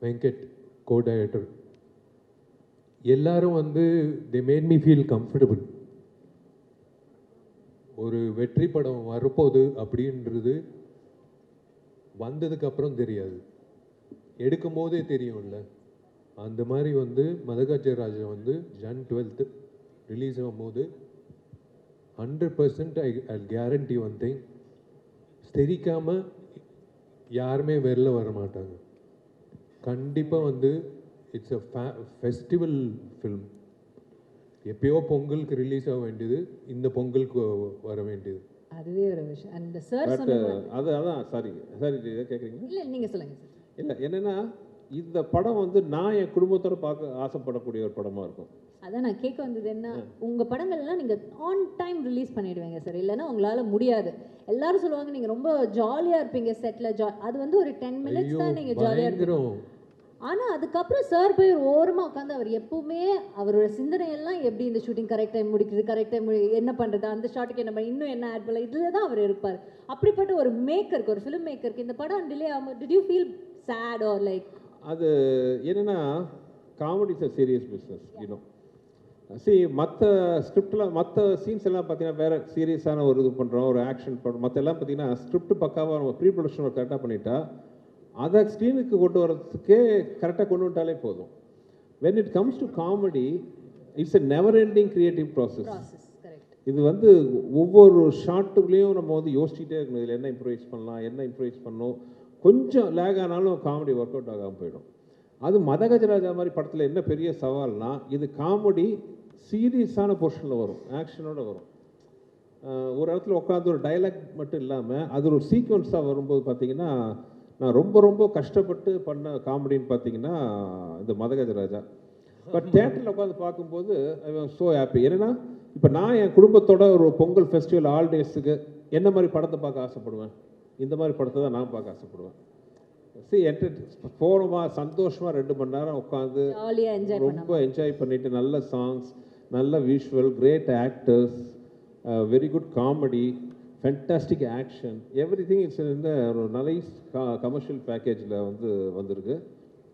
Venkat co-director. எல்லாரும் வந்து they made me feel comfortable. ஒரு வெற்றி படம் வரப்போகுது அப்படின்றது வந்ததுக்கு அப்புறம் தெரியாது, எடுக்கும் போதே தெரியும்ல. அந்த மாதிரி வந்து மதகஜராஜா வந்து Jan 12th ரிலீஸ் ஆகும்போது 100% ஐ கேரண்டி ஒன் திங், தெரிக்காமல் யாருமே வெளில வர மாட்டாங்க. கண்டிப்பாக வந்து இட்ஸ் அ ஃபெஸ்டிவல் ஃபில்ம். எப்பயோ பொங்கலுக்கு ரிலீஸ் ஆக வேண்டியது இந்த பொங்கலுக்கு வர வேண்டியது. அதுவே ஒரு விஷயம். அந்த சார் அதான் சாரி இதை கேட்குறீங்க? இல்லை நீங்கள் சொல்லுங்கள் சார். இல்லை என்னென்னா, இந்த படம் வந்து நான் என் குடும்பத்தோடு பார்க்க ஆசைப்படக்கூடிய ஒரு படமாக இருக்கும். அதான் நான் கேட்க வந்தது என்ன, உங்கள் படங்கள்லாம் நீங்கள் ஆன் டைம் ரிலீஸ் பண்ணிடுவீங்க சார், இல்லைன்னா உங்களால் முடியாது. எல்லாரும் சொல்லுவாங்க நீங்கள் ரொம்ப ஜாலியாக இருப்பீங்க செட்டில், அது வந்து ஒரு 10 minutes தான் நீங்கள் ஜாலியாக இருக்கிறோம். ஆனால் அதுக்கப்புறம் சார் போய் ஒரு ஓரமாக உட்காந்து அவர் எப்பவுமே அவரோட சிந்தனையெல்லாம் எப்படி இந்த ஷூட்டிங் கரெக்ட் டைம் முடிக்கிறது, கரெக்ட் டைம் என்ன பண்ணுறது, அந்த ஷாட்டுக்கு என்ன இன்னும் என்ன ஆட் பண்ணல, இதில் தான் அவர் இருப்பார். அப்படிப்பட்ட ஒரு மேக்கருக்கு, ஒரு ஃபிலிம் மேக்கருக்கு இந்த படம் டிலே ஆகும், did you feel sad or like? அது என்னென்னா, comedy is a serious business you know. மற்ற ஸ்கிரிப்டில் மற்ற சீன்ஸ் எல்லாம் பார்த்தீங்கன்னா வேறு சீரியஸான ஒரு இது பண்ணுறோம், ஒரு ஆக்ஷன் பண்ணுறோம். மற்ற எல்லாம் பார்த்தீங்கன்னா ஸ்கிரிப்ட் பக்காவாக நம்ம ப்ரீ ப்ரொடக்ஷன் ஒரு கரெக்டாக பண்ணிட்டா அதை ஸ்க்ரீனுக்கு கொண்டு வரதுக்கே கரெக்டாக கொண்டு வந்துட்டாலே போதும். When it comes to comedy, it's a never ending creative process. இது வந்து ஒவ்வொரு ஷாட்டுக்குள்ளேயும் நம்ம வந்து யோசிச்சுட்டே இருக்கணும், இதில் என்ன இம்ப்ரூவைஸ் பண்ணலாம், என்ன இம்ப்ரூவைஸ் பண்ணணும். கொஞ்சம் லேக் ஆனாலும் காமெடி ஒர்க் அவுட் ஆகாமல் போயிடும். அது மதகஜராஜா மாதிரி படத்தில் என்ன பெரிய சவால்னா, இது காமெடி சீரியஸான போர்ஷனில் வரும், ஆக்ஷனோடு வரும். ஒரு இடத்துல உட்காந்து ஒரு டைலாக் மட்டும் இல்லாமல் அது ஒரு சீக்வன்ஸாக வரும்போது பார்த்தீங்கன்னா, நான் ரொம்ப ரொம்ப கஷ்டப்பட்டு பண்ண காமெடின்னு பார்த்தீங்கன்னா இந்த மதகஜராஜா. பட் தேட்டரில் உட்காந்து பார்க்கும்போது ஐ வாஸ் ஸோ ஹாப்பி. ஏன்னா இப்போ நான் என் குடும்பத்தோட ஒரு பொங்கல் ஃபெஸ்டிவல் ஹாலிடேஸுக்கு என்ன மாதிரி படத்தை பார்க்க ஆசைப்படுவேன், இந்த மாதிரி படத்தை தான் நான் பார்க்க ஆசைப்படுவேன். போனோமா சந்தோஷமாக 2 மணி நேரம் உட்காந்து ரொம்ப என்ஜாய் பண்ணிட்டு, நல்ல சாங்ஸ், நல்ல visual, great actors, very good comedy, fantastic action, everything it's இந்த ஒரு நைஸ் கமர்ஷியல் பேக்கேஜில் வந்து வந்திருக்கு.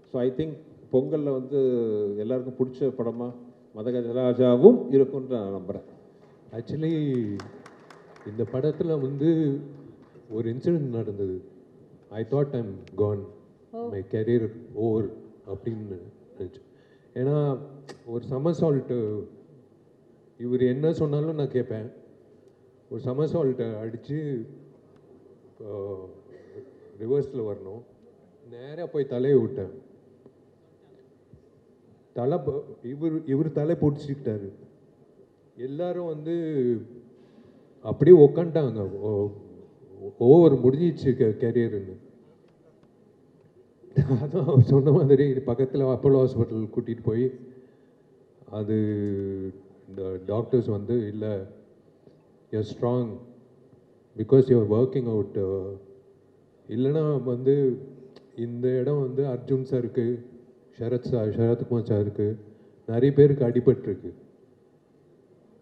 ஸோ ஐ திங்க் பொங்கலில் வந்து எல்லாருக்கும் பிடிச்ச படமாக மதகஜராஜாவும் இருக்கும்னு நான் நம்புகிறேன். ஆக்சுவலி இந்த படத்தில் வந்து ஒரு இன்சிடென்ட் நடந்தது. I thought I'm gone, my career over அப்படின்னு நினச்சேன். ஏன்னா ஒரு சமர்சால்ட்டு இவர் என்ன சொன்னாலும் நான் கேட்பேன். ஒரு சமர்சால்ட்டை அடித்து ரிவர்ஸில் வரணும், நேராக போய் தலையை விட்டேன். இவர் தலை பிடிச்சிக்கிட்டாரு. எல்லாரும் வந்து அப்படியே உக்காண்டாங்க, ஓவர் முடிஞ்சிச்சு கெரியர்னு. அதான் சொன்ன மாதிரி பக்கத்தில் அப்போலோ ஹாஸ்பிட்டல் கூட்டிகிட்டு போய் அது இந்த டாக்டர்ஸ் வந்து இல்லை, you're strong because you're working out. இல்லைன்னா வந்து இந்த இடம் வந்து அர்ஜுன் சாருக்கு, சரத்குமார் சாருக்கு, நிறைய பேருக்கு அடிபட்டிருக்கு.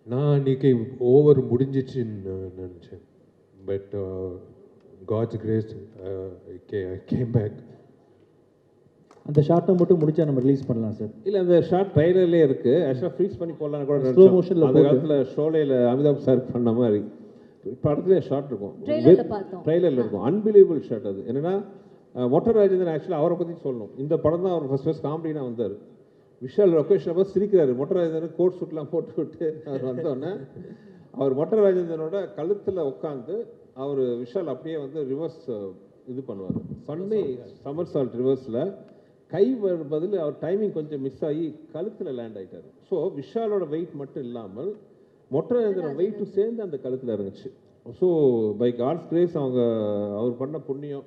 நான் அன்றைக்கி ஓவர் முடிஞ்சிச்சுன்னு நினச்சேன். But God's grace I came back. அந்த ஷார்ட்டை மட்டும் முடிச்சா நம்ம ரிலீஸ் பண்ணலாம் சார். இல்லை, அந்த ஷார்ட் ட்ரைலர்லேயே இருக்குது. ஆக்சுவலாக ஃப்ரீஸ் பண்ணி போடலான்னு கூட ஸ்லோ மோஷனில் அந்த காலத்தில் ஷோலையில் அமிதாப் சார் பண்ண மாதிரி படத்துலேயே ஷார்ட் இருக்கும், ட்ரைலரில் இருக்கும். அன்பிலீவபிள் ஷார்ட் அது. என்னென்னா மொட்டை ராஜேந்திரன் ஆக்சுவலாக அவரை பற்றி சொல்லணும். இந்த படம் தான் அவர் ஃபஸ்ட் காமெடினா வந்தார். விஷால் லொக்கேஷனை பார்த்து சிரிக்கிறாரு. மொட்டை ராஜேந்திரன் கோட் சூட்லாம் போட்டு விட்டு அவர் வந்தோடனே அவர் மொட்டை ராஜேந்திரனோட கழுத்தில் உட்காந்து அவர் விஷால் அப்படியே வந்து ரிவர்ஸ் இது பண்ணுவார். பண்ணி சமர்சால்ட் ரிவர்ஸில் கை பதில் அவர் டைமிங் கொஞ்சம் மிஸ் ஆகி கழுத்தில் லேண்ட் ஆகிட்டார். ஸோ விஷாலோட வெயிட் மட்டும் இல்லாமல் மொட்டை ராஜேந்திரன் வெயிட்டும் சேர்ந்து அந்த கழுத்தில் இறங்குச்சு. ஸோ பை காட்ஸ் கிரேஸ் அவர் பண்ண புண்ணியம்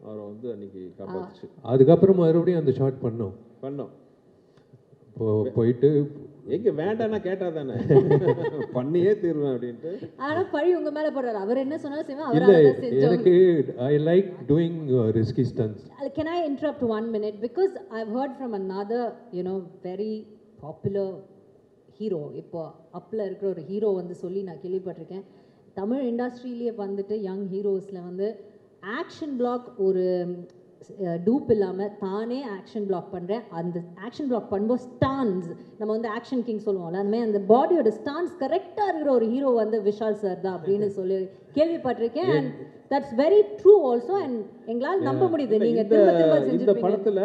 அவரை வந்து அன்னைக்கு காப்பாற்றுச்சு. அதுக்கப்புறம் மறுபடியும் அந்த ஷார்ட் பண்ணோம் போயிட்டு எங்க வேண்டாம்னா கேட்டா தானே பண்ணியே தீர்வேன் அப்படின்ட்டு. ஆனா பழி உங்க மேல போடுறாரு. அவர் என்ன சொன்னாலும் செய்வேன். இல்ல, எனக்கு I like doing risky stunts. Can I interrupt 1 minute because I've heard from another very popular hero. இப்போ அப்ல இருக்கிற ஒரு ஹீரோ வந்து சொல்லி நான் கேள்விப்பட்டிருக்கேன். தமிழ் இண்டஸ்ட்ரியிலேயே வந்துட்டு யங் ஹீரோஸில் வந்து ஆக்ஷன் பிளாக் ஒரு டூப் இல்லாமல் தானே ஆக்ஷன் பிளாக் பண்ணுறேன். அந்த ஆக்ஷன் பிளாக் பண்ணும்போது ஸ்டான்ஸ், நம்ம வந்து ஆக்ஷன் கிங் சொல்லுவோம்ல, அந்த மாதிரி அந்த பாடியோட ஸ்டான்ஸ் கரெக்டாக இருக்கிற ஒரு ஹீரோ வந்து விஷால் சார் தான் அப்படின்னு சொல்லி கேள்விப்பட்டிருக்கேன். And that's very true also. And எங்களால் நம்ப முடியுது நீங்கள் திரும்ப திரும்ப இந்த செஞ்சிருப்பீங்க. படத்தில்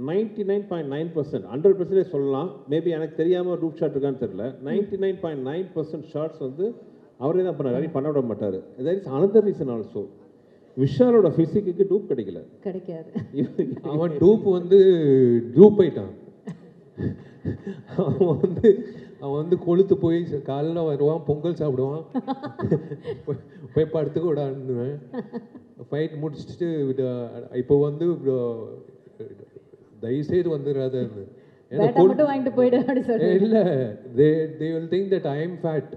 99.9% 100% சொல்லலாம். மேபி எனக்கு தெரியாமல் டூப் ஷாட் இருக்கான்னு தெரியல. 99.9% ஷாட்ஸ் வந்து அவரே தான் பண்ணார், பண்ண விட மாட்டார். There is another reason also. விஷாலோட ஃபிசிக்கு டூப் கிடைக்கல. கிடைக்காது. அவன் டூப் வந்து டூப் ஆயிட்டான். அவன் வந்து கொளுத்து போய் காலைல வருவான், பொங்கல் சாப்பிடுவான், போய் படுத்துக்க விடான்னுவேன். ஃபைட் முடிச்சுட்டு இப்போ வந்து தயவுசெய்து வந்துடாதன்னு. வாங்கிட்டு போயிடு அப்படி சொல்லி இல்லை, they will think that I am fat.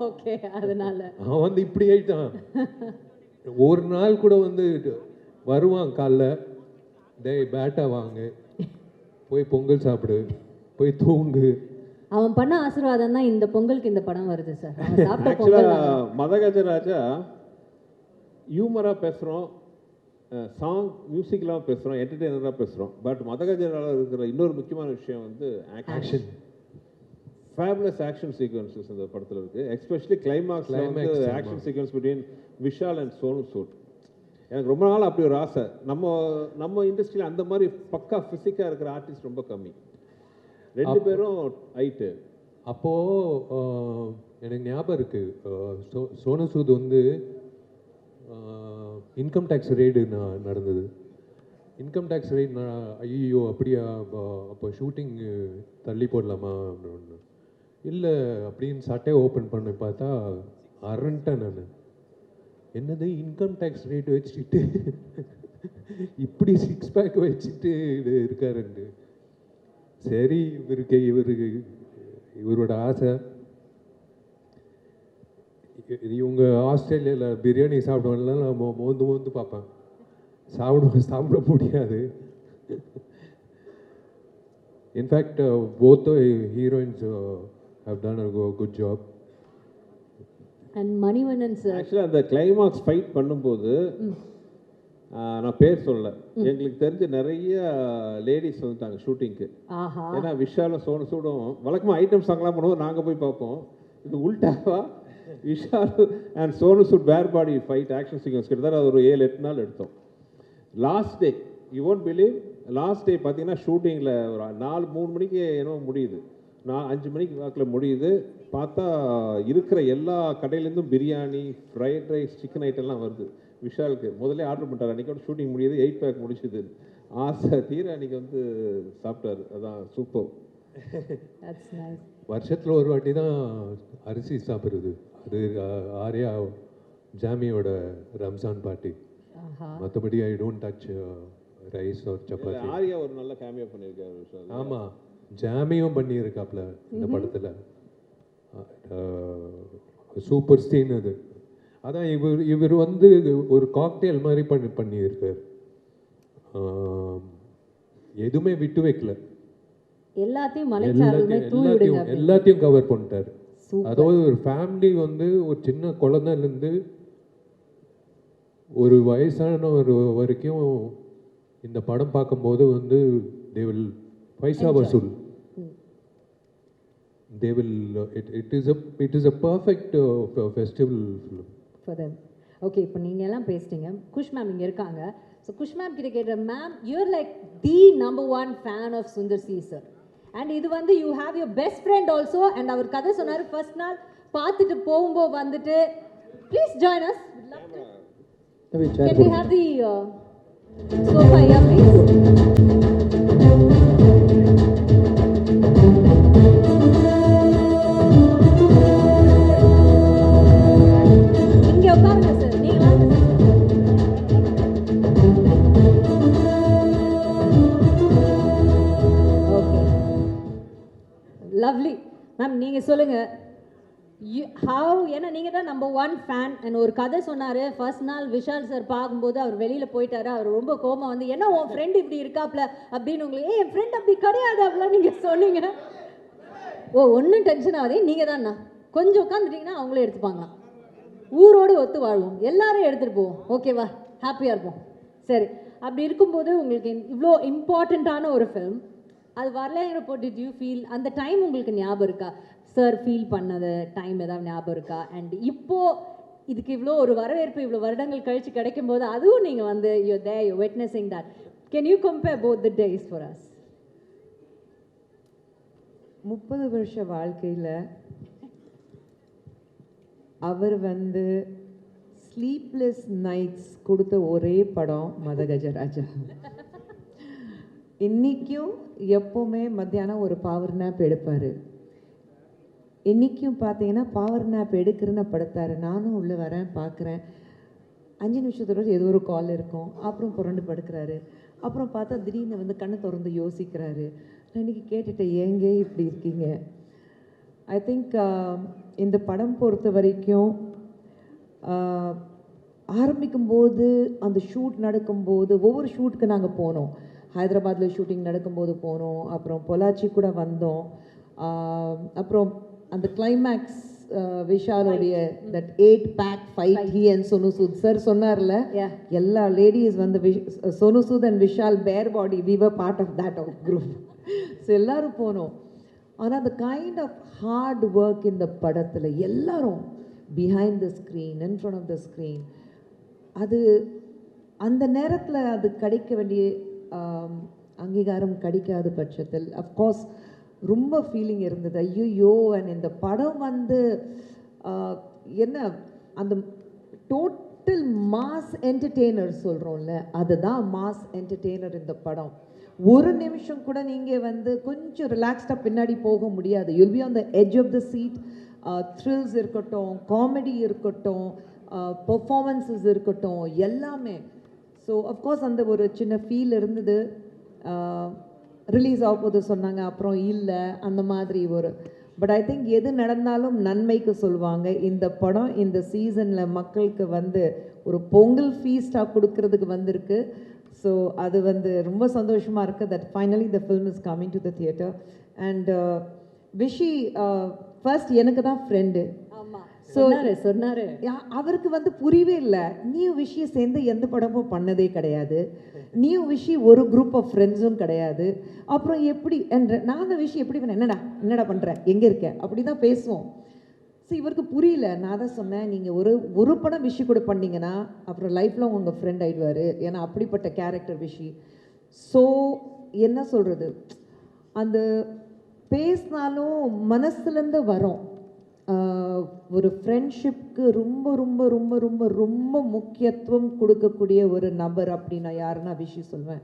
Okay, அதனால அவன் வந்து இப்படி ஆயிட்டான். ஒரு நாள் கூட வந்து வருவான் காலைல, டேய் பேட்டா வாங்க, போய் பொங்கல் சாப்பிடு, போய் தூங்கு. அவன் பண்ண ஆசீர்வாதம் தான் இந்த பொங்கலுக்கு இந்த படம் வருது சார். ஆக்சுவலாக மதகஜராஜா ஹியூமராக பேசுகிறோம், சாங் மியூசிக்லாம் பேசுகிறோம், என்டர்டெய்னராக பேசுகிறோம். பட் மதகஜராஜாவில் இருக்கிற இன்னொரு முக்கியமான விஷயம் வந்து ஆக்ஷன். ஃபேபுலஸ் ஆக்ஷன் சீக்வன்சஸ் இந்த படத்தில் இருக்குது. Especially climax action sequence between Vishal and Sonu Sood. எனக்கு ரொம்ப நாள் அப்படி ஒரு ஆசை. நம்ம இண்டஸ்ட்ரியில் அந்த மாதிரி பக்கா ஃபிசிக்காக இருக்கிற ஆர்டிஸ்ட் ரொம்ப கம்மி. ரெண்டு பேரும் ஹைட்டு. அப்போது எனக்கு ஞாபகம் இருக்குது, சோனு சூத் வந்து இன்கம் டேக்ஸ் ரெய்டு நடந்தது. இன்கம் டேக்ஸ் ரெய்ட் ஐயோ அப்படியா, அப்போ ஷூட்டிங் தள்ளி போடலாமா அப்படின்னு. இல்லை அப்படின்னு சட்டையை ஓப்பன் பண்ணி பார்த்தா அரண்டேன் நான். என்னது இன்கம் டேக்ஸ் ரேட் வச்சுக்கிட்டு இப்படி 6 பேக் வச்சுட்டு இருக்காருண்டு. சரி, இவரோட ஆசை. இவங்க ஆஸ்திரேலியாவில் பிரியாணி சாப்பிடுவாங்கலாம், நான் மோந்து பார்ப்பேன். சாப்பிட முடியாது. In fact both the heroines have done a good job. And Manivannan sir ஆக்சுவலாக அந்த கிளைமாக்ஸ் ஃபைட் பண்ணும்போது நான் பேர் சொல்லலை, எங்களுக்கு தெரிஞ்ச நிறைய லேடிஸ் வந்துட்டாங்க ஷூட்டிங்க்கு. ஏன்னா விஷாலும் சோனு சூடும் வழக்கமாக ஐட்டம் சாங்லாம் பண்ணுவோம், நாங்கள் போய் பார்ப்போம். இது உல்டாவா Vishal and Sonu Sood were body fight action sequence கிட்டத்தட்ட ஒரு 7-8 நாள் எடுத்தோம். Last day you won't believe, last day பார்த்தீங்கன்னா ஷூட்டிங்கில் ஒரு 3 மணிக்கு என்னவோ முடியுது, 5 மணிக்கு வாக்கில் முடியுது. பார்த்தா இருக்கிற எல்லா கடையிலேருந்தும் பிரியாணி, ஃப்ரைட் ரைஸ், சிக்கன் ஐட்டம்லாம் வருது. விஷாலுக்கு முதல்ல ஆர்டர் பண்ணிட்டார். அன்றைக்கோட ஷூட்டிங் முடியுது, 8 பேக் முடிச்சுது. ஆசை தீர அன்றைக்கி வந்து சாப்பிட்டாரு. அதான் சூப்பர். வருஷத்தில் ஒரு வாட்டி தான் அரிசி சாப்பிட்றது. அது ஆர்யா ஜாமியோட ரம்ஜான் பார்ட்டி. மற்றபடி I don't touch rice or chapati. Arya ஒரு நல்ல கேமியோ பண்ணியிருக்காரு விஷால். ஆமாம், ஜாமியும் பண்ணியிருக்காப்புல இந்த படத்தில். சூப்பர் சீன் அது. அதான் இவர் வந்து ஒரு காக்டெயில் மாதிரி பண்ணியிருக்கார். எதுவுமே விட்டு வைக்கல, எல்லாத்தையும் கவர் பண்ணிட்டார். அதாவது ஒரு ஃபேமிலி வந்து ஒரு சின்ன குழந்தைலேருந்து ஒரு வயசானவர் வரைக்கும் இந்த படம் பார்க்கும்போது வந்து they will பைசா வசூல். They will it is a perfect festival film for them. Okay, இப்போ நீங்கள் எல்லாம் பேசிட்டீங்க. குஷ் மேம் இங்கே இருக்காங்க. ஸோ குஷ் மேம் கிட்ட கேட்குற, ma'am you are like the number 1 fan of Sundar C sir. And இது வந்து you have your best friend also. And அவர் கதை சொன்னார், ஃபர்ஸ்ட் நாள் பார்த்துட்டு போகும்போது வந்துட்டு please join us. Can we have the sofa here please? இங்க உட்காருங்க சார், நீங்க வாங்க சார். Okay, lovely ma'am. நீங்க சொல்லுங்க, ஏன்னா நீங்கள் தான் நம்பர் 1 ஃபேன். அண்ட் ஒரு கதை சொன்னார், ஃபர்ஸ்ட் நாள் விஷால் சார் பார்க்கும்போது அவர் வெளியில் போயிட்டாரு. அவர் ரொம்ப கோபம் வந்து, என்ன உன் ஃப்ரெண்ட் இப்படி இருக்காப்ல அப்படின்னு உங்களுக்கு, என் ஃப்ரெண்ட் அப்படி கிடையாது அப்படிலாம் நீங்கள் சொன்னீங்க. ஒன்றும் டென்ஷன் ஆகாதே, நீங்கள் தான்ண்ணா கொஞ்சம் உட்காந்துட்டிங்கன்னா அவங்களே எடுத்துப்பாங்களாம். ஊரோடு ஒத்து வாழ்வோம், எல்லாரும் எடுத்துகிட்டு போவோம், ஓகேவா? ஹாப்பியாக இருப்போம். சரி, அப்படி இருக்கும்போது உங்களுக்கு இவ்வளோ இம்பார்ட்டண்ட்டான ஒரு ஃபிலிம் அது வரலைங்கிறப்போ டிட் யூ ஃபீல் அந்த டைம் உங்களுக்கு ஞாபகம் இருக்கா சார் ஃபீல் பண்ணது டைம் ஏதாவது ஞாபகம் இருக்கா அண்ட் இப்போது இதுக்கு இவ்வளோ ஒரு வரவேற்பு இவ்வளோ வருடங்கள் கழித்து கிடைக்கும் போது அதுவும் நீங்கள் வந்து you they you witnessing that can you compare both the days for us 30 வருஷ வாழ்க்கையில் அவர் வந்து ஸ்லீப்லெஸ் நைட்ஸ் கொடுத்த ஒரே படம் மதகஜராஜா. இன்றைக்கும் எப்போவுமே மத்தியானம் ஒரு பவர் நேப் எடுப்பார். இன்றைக்கும் பார்த்தீங்கன்னா பவர் நேப் எடுக்கிறேன்னு படுத்தார். நானும் உள்ளே வரேன் பார்க்குறேன் 5 நிமிஷத்தோட ஏதோ ஒரு கால் இருக்கும், அப்புறம் புரண்டு படுக்கிறாரு. அப்புறம் பார்த்தா திடீர்னு வந்து கண்ணை திறந்து யோசிக்கிறாரு. நான் இன்றைக்கி கேட்டுட்டேன் ஏங்க இப்படி இருக்கீங்க. ஐ திங்க் இந்த படம் பொறுத்த வரைக்கும் ஆரம்பிக்கும்போது அந்த ஷூட் நடக்கும்போது ஒவ்வொரு ஷூட்டுக்கு நாங்கள் போனோம். ஹைதராபாத்தில் ஷூட்டிங் நடக்கும்போது போனோம், அப்புறம் பொள்ளாச்சி கூட வந்தோம். அப்புறம் அந்த கிளைமேக்ஸ் விஷாலோடைய that 8 pack fight he and Sonu Sood sir சொன்னார்ல, எல்லா லேடிஸ் வந்து சோனு சூத் அண்ட் விஷால் பேர் body we were part of that group. So எல்லோரும் போனோம். ஆனால் அந்த கைண்ட் ஆஃப் ஹார்ட் ஒர்க் இந்த படத்தில் எல்லாரும் behind the screen in front of the screen அது அந்த நேரத்தில் அது கிடைக்க வேண்டிய அங்கீகாரம் கிடைக்காத பட்சத்தில் அஃப்கோர்ஸ் ரொம்ப ஃபீலிங் இருந்தது. ஐயோ அண்ட் இந்த படம் வந்து என்ன அந்த டோட்டல் மாஸ் என்டர்டெய்னர் சொல்கிறோம்ல, அதுதான் மாஸ் என்டர்டெய்னர் இந்த படம். ஒரு நிமிஷம் கூட நீங்கள் வந்து கொஞ்சம் ரிலாக்ஸ்டாக பின்னாடி போக முடியாது. You'll be on the edge of the seat. Thrills இருக்கட்டும், காமெடி இருக்கட்டும், பெர்ஃபார்மன்ஸஸ் இருக்கட்டும், எல்லாமே. ஸோ அஃப்கோர்ஸ் அந்த ஒரு சின்ன ஃபீல் இருந்தது. ரிலீஸ் ஆகும்போது சொன்னாங்க, அப்புறம் இல்லை அந்த மாதிரி ஒரு பட் ஐ திங்க் எது நடந்தாலும் நன்மைக்கு சொல்லுவாங்க. இந்த படம் இந்த சீசனில் மக்களுக்கு வந்து ஒரு பொங்கல் ஃபீஸ்டாக கொடுக்கறதுக்கு வந்திருக்கு. ஸோ அது வந்து ரொம்ப சந்தோஷமாக இருக்குது that finally the film is coming to the theatre. And Vichy first எனக்கு தான் ஃப்ரெண்டு. சொன்னாரு அவருக்கு வந்து புரியவே இல்லை. நீ விஷயம் சேர்ந்து எந்த படமும் பண்ணதே கிடையாது, நீ விஷயம் ஒரு குரூப் ஆஃப் ஃப்ரெண்ட்ஸும் கிடையாது, அப்புறம் எப்படி என்ற நானும் விஷயம் எப்படி பண்ண என்னடா பண்ணுற எங்கே இருக்க அப்படி தான் பேசுவோம். ஸோ இவருக்கு புரியல. நான் தான் சொன்னேன், நீங்கள் ஒரு படம் விஷயம் கூட பண்ணிங்கன்னா அப்புறம் லைஃப்பில் உங்கள் ஃப்ரெண்ட் ஆகிடுவார், ஏன்னா அப்படிப்பட்ட கேரக்டர் விஷி. ஸோ என்ன சொல்கிறது, அந்த பேசினாலும் மனசுலேருந்து வரும். ஒரு ஃப்ரெண்ட்ஷிப்க்கு ரொம்ப ரொம்ப ரொம்ப ரொம்ப ரொம்ப முக்கியத்துவம் கொடுக்கக்கூடிய ஒரு நபர் அப்படின்னா யாருன்னா விஷி சொல்வேன்.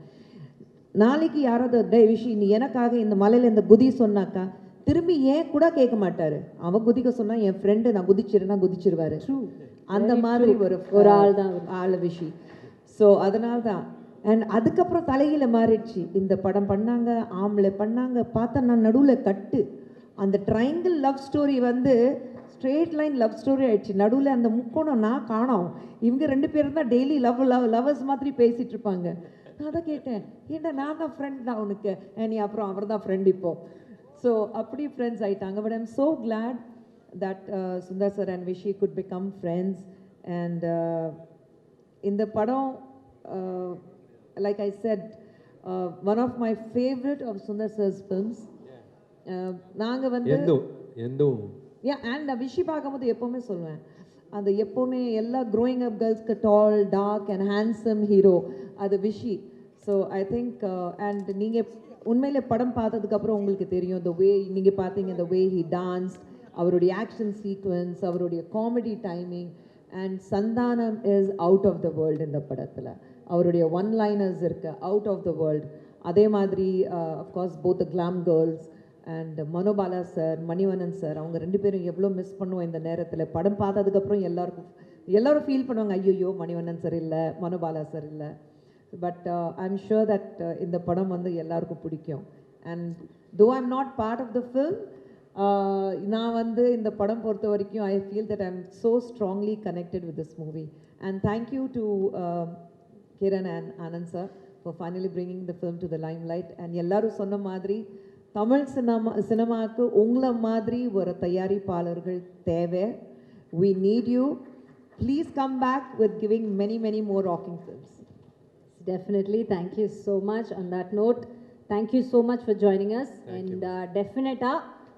நாளைக்கு யாராவது டே விஷி நீ எனக்காக இந்த மலையில் இந்த குதி சொன்னாக்கா திரும்பி ஏன் கூட கேட்க மாட்டார். அவன் குதிக்க சொன்னால் என் ஃப்ரெண்டு நான் குதிச்சிருன்னா குதிச்சிருவார். அந்த மாதிரி ஒரு ஆள் தான் ஆள் விஷி. ஸோ அதனால தான். அண்ட் அதுக்கப்புறம் தலையில மாறிடுச்சு. இந்த படம் பண்ணாங்க, ஆம்பளை பண்ணாங்க, பார்த்தா நான் நடுவில் கட்டு. அந்த ட்ரையாங்கிள் லவ் ஸ்டோரி வந்து ஸ்ட்ரெயிட் லைன் லவ் ஸ்டோரி ஆயிடுச்சு. நடுவில் அந்த முக்கோணம் நான் காணோம். இவங்க 2 பேரும் தான் டெய்லி லவர்ஸ் மாதிரி பேசிகிட்டு இருப்பாங்க. நான் தான் கேட்டேன், ஏன்னா நான் தான் ஃப்ரெண்ட் தான் உனக்கு, நீ அப்புறம் அவர் தான் ஃப்ரெண்ட் இப்போ. ஸோ அப்படி ஃப்ரெண்ட்ஸ் ஆயிட்டாங்க. But I'm so glad that Sundar sir and Vishy could become friends. And இந்த படம் like I said one of my favourite of Sundar sir's films. நாங்கள் வந்து அண்ட் விஷி பார்க்கும்போது எப்போவுமே சொல்லுவேன், அந்த எப்போவுமே எல்லா க்ரோயிங் அப் கேர்ள்ஸ்க்கு tall dark and handsome hero அது Vishi. So I think and நீங்கள் உண்மையிலே படம் பார்த்ததுக்கப்புறம் உங்களுக்கு தெரியும் த வே நீங்கள் பார்த்தீங்க த வே ஹி டான்ஸ், அவருடைய ஆக்ஷன் சீக்வன்ஸ், அவருடைய comedy timing. And Santhanam is out of the world இந்த படத்தில். அவருடைய ஒன் லைனர்ஸ் இருக்குது அவுட் ஆஃப் த வேர்ல்டு. அதே மாதிரி of course both the glam girls and Manobala sir, Manivannan sir, அவங்க 2 பேரும் எவ்வளோ மிஸ் பண்ணுவோம் இந்த நேரத்தில். படம் பார்த்ததுக்கப்புறம் எல்லோரும் ஃபீல் பண்ணுவாங்க, ஐயோ மணிவண்ணன் சார் இல்லை, மனோபாலா சார் இல்லை. பட் ஐம் ஷுர் தட் இந்த படம் வந்து எல்லாருக்கும் பிடிக்கும். And though I'm not part of the film, நான் வந்து இந்த படம் பொறுத்த வரைக்கும் I feel that I'm so strongly connected with this movie. And thank you to Kiran and Anand sir for finally bringing the film to the limelight. அண்ட் எல்லாரும் சொன்ன மாதிரி தமிழ் சினிமாவுக்கு உங்களை மாதிரி ஒரு தயாரிப்பாளர்கள் தேவை. We need you. Please come back with giving many more rocking films. Definitely. Thank you so much. On that note, thank you so much for joining us. And definitely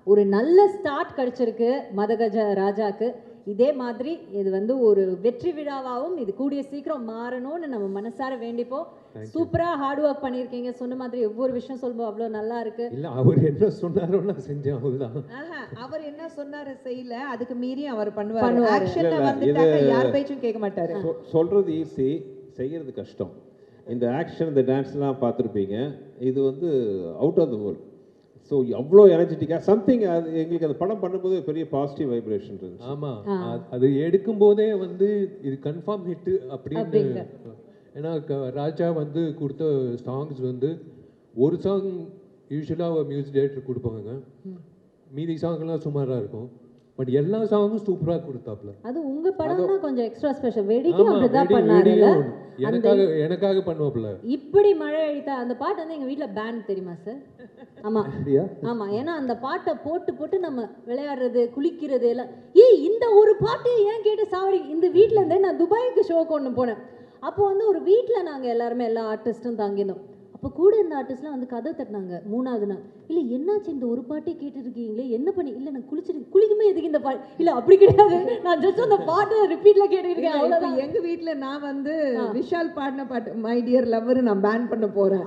ஒரு நல்ல ஸ்டார்ட் கிடைச்சிருக்கு மதகஜ ராஜாக்கு. இதே மாதிரி இது வந்து ஒரு வெற்றி விழாவாகவும் இது கூடிய சீக்கிரம் மாறணும்னு நம்ம மனசார வேண்டிப்போம். சூப்பரா ஹார்ட் ஒர்க் பண்ணியிருக்கீங்க. சொன்ன மாதிரி ஒவ்வொரு விஷயம் சொல்லும்போது அவ்வளோ நல்லா இருக்கு. இல்ல அவர் என்ன சொன்னாரோ நான் செஞ்சேன் அவ்வளவுதான். அவர் என்ன சொன்னாரு செய்யல, அதுக்கு மீறி அவர் பண்ணுவாரு. ஆக்ஷன்ல வந்துட்டாக்க யார் பேச்சும் கேட்க மாட்டாரு. சொல்றது ஈஸி, செய்யறது கஷ்டம். இந்த ஆக்ஷன் இந்த டான்ஸ்லாம் பார்த்துருப்பீங்க, இது வந்து out of the world. So அவ்வளோ எனர்ஜெட்டிக்காக சம்திங் அது எங்களுக்கு அந்த படம் பண்ணும்போது பெரிய பாசிட்டிவ் வைப்ரேஷன் இருந்துச்சு. ஆமாம், அது எடுக்கும் போதே வந்து இது கன்ஃபார்ம் ஹிட்டு அப்படின்னு. ஏன்னா ராஜா வந்து கொடுத்த சாங்ஸ் வந்து ஒரு சாங் யூஸ்வலாக மியூசிக் டைரக்டர் கொடுப்பாங்க, மீதி சாங்லாம் சுமாராக இருக்கும். பட் எல்லா சாங்கும் சூப்பராக கொடுத்தாப்ல. அது உங்க படம்னா கொஞ்சம் எக்ஸ்ட்ரா ஸ்பெஷல். வெடிக்கும் அப்படிதான் பண்ணாருல, எனக்காக பண்ணுவாப்ல. இப்படி மழை அடித்தா அந்த பாட்டு வந்து எங்க வீட்ல பேண்ட் தெரியுமா சார்? ஆமா ஆமா, ஏன்னா அந்த பாட்டை போட்டு போட்டு நம்ம விளையாடுறது குளிக்கிறது எல்லாம். இந்த ஒரு பாட்டு ஏன் கேட்டு சாவடி. இந்த வீட்ல இருந்தே நான் துபாய்க்கு ஷோக்கு ஒன்று போனேன். அப்போ வந்து ஒரு வீட்டில் நாங்கள் எல்லாருமே எல்லா ஆர்டிஸ்ட்டும் தங்கியிருந்தோம். அப்போ கூட இருந்த ஆர்டிஸ்ட்லாம் வந்து கதை தட்டினாங்க 3வது நாள். இல்லை என்னாச்சு இந்த ஒரு பாட்டே கேட்டுருக்கீங்களே, என்ன பண்ணி? இல்லை நான் குளிக்குமே எதுக்கு இந்த பாட்டு? இல்லை அப்படி கிடையாது, நான் ஜஸ்ட் அந்த பாட்டு ரிப்பீட்ல கேட்டுருக்கேன் அவ்வளோதான். எங்க வீட்டில் நான் வந்து விஷால் பாடின பாட்டு மை டியர் லவ்வர் நான் பேன் பண்ண போறேன்.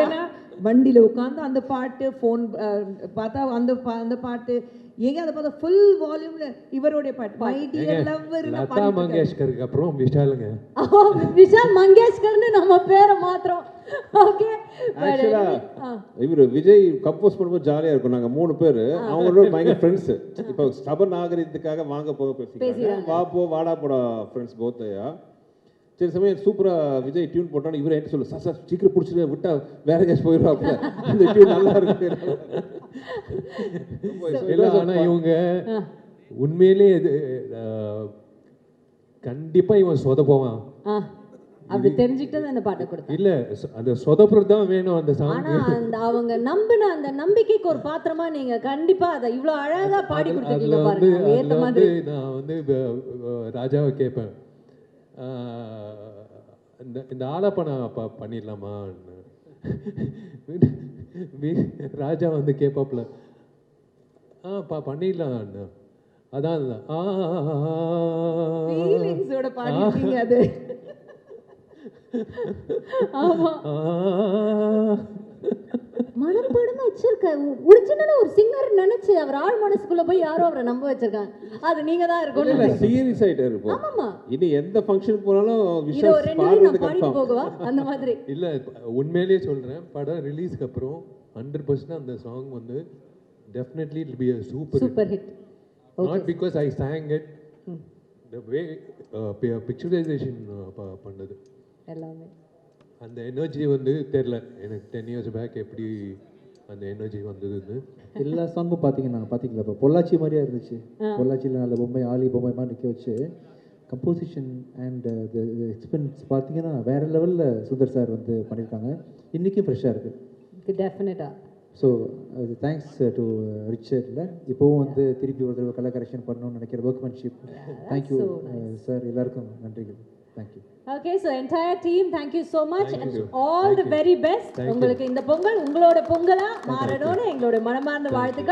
ஏன்னா வண்டியில் உட்காந்து அந்த பாட்டு, ஃபோன் பார்த்தா அந்த பாட்டு, எங்க அதை பார்த்தா ஃபுல் வால்யூம்ல இவருடைய பாட்டு மை டியர் லவ்வர். லதா மங்கேஷ்கருக்கு அப்புறம் விஷாலுங்க. விஷால் மங்கேஷ்கர்னு நம்ம பேரை மாத்திரம். ஓகே, ஆக்சுவலா இவர் விஜய் கம்போஸ் பண்ணும்போது ஜாலியா இருக்கும். நாங்க 3 பேர், அவங்களோட பயங்கர ஃப்ரெண்ட்ஸ். இப்போ சப நாகரிகத்துக்காக வாங்க போக பேசிக்கிறாங்க. வா போ வாடா போடா ஃப்ரெண்ட்ஸ் போத்தையா. சரி சமயம் சூப்பரா விஜய் டியூன் போட்டான்னு இவரை என்ன சொல்லு, சார் சீக்கிரம் பிடிச்சிட்டு விட்டா வேற கேஸ் போயிடுவாப்புல, இந்த டியூன் நல்லா இருக்கு. ஆனா இவங்க உண்மையிலே கண்டிப்பா இவன் சொதப்புவான். அப்படி தெரிஞ்சுக்கிட்டு அந்த பாட்டை கொடுத்தேன். இல்ல அந்த சொதப்புறது தான் வேணும் அந்த சாங். ஆனா அந்த அவங்க நம்பின அந்த நம்பிக்கைக்கு ஒரு பாத்திரமா நீங்க கண்டிப்பா அதை இவ்வளவு அழகா பாடி கொடுத்துருக்கீங்க பாருங்க. ஏத்த மாதிரி நான் வந்து ராஜாவை கேட்பேன், இந்த ஆலாப்பனை பண்ணிடலாமா? ராஜா வந்து கேட்பாப்புல, பண்ணிடலாம். அதான் ஃபீலிங்ஸோட பாடிட்டீங்க அது. ஆமா, மனப்பாடமா வச்சிருக்க. ஒரிஜினலா ஒரு சிங்கர் நினைச்சு அவர் ஆள் மனசுக்குள்ள போய் யாரோ அவரை நம்ப வச்சிருக்காங்க. அது நீங்க தான் இருக்கணும். சீரியஸ் ஆயிட்டே இருப்போம். ஆமாமா, இனி எந்த ஃபங்க்ஷனுக்கு போனாலும் இதோ 2 நாள் நான் பாடிட்டு போகவா அந்த மாதிரி. இல்ல உண்மையிலேயே சொல்றேன், படம் ரிலீஸ்க்கு அப்புறம் 100% அந்த சாங் வந்து definitely it will be a super hit. Not because I sang it, the way picturization பண்ணது எல்லாமே அந்த எனர்ஜி வந்து தெரியல எனக்கு. 10 years பேக் எப்படி அந்த எனர்ஜி வந்ததுன்னு. எல்லா சாங்கும் பார்த்தீங்களா இப்போ பொள்ளாச்சி மாதிரியா இருந்துச்சு. பொள்ளாச்சியில் நல்ல பொம்மை ஆலி பொம்மை மாதிரி நிற்க வச்சு கம்போசிஷன் அண்ட் எக்ஸ்பென்ஸ் பார்த்தீங்கன்னா வேற லெவலில் சுந்தர் சார் வந்து பண்ணியிருக்காங்க. இன்றைக்கும் ஃப்ரெஷ்ஷாக இருக்குது. டெஃபினட்டாக. ஸோ அது தேங்க்ஸ் டு ரிச்சர்டில் இப்போவும் வந்து திருப்பி ஒரு தடவை கலர் கரெக்ஷன் பண்ணணும்னு நினைக்கிற ஒர்க்மேன்ஷிப். தேங்க்யூ சார், எல்லாருக்கும் நன்றிகள். Thank you. Okay, so entire team, thank you so much and all the very best. உங்களுக்கு இந்த பொங்கல் உங்களோட பொங்கலா மாறணும்னு எங்களோட மனமார்ந்த வாழ்த்துக்கள்.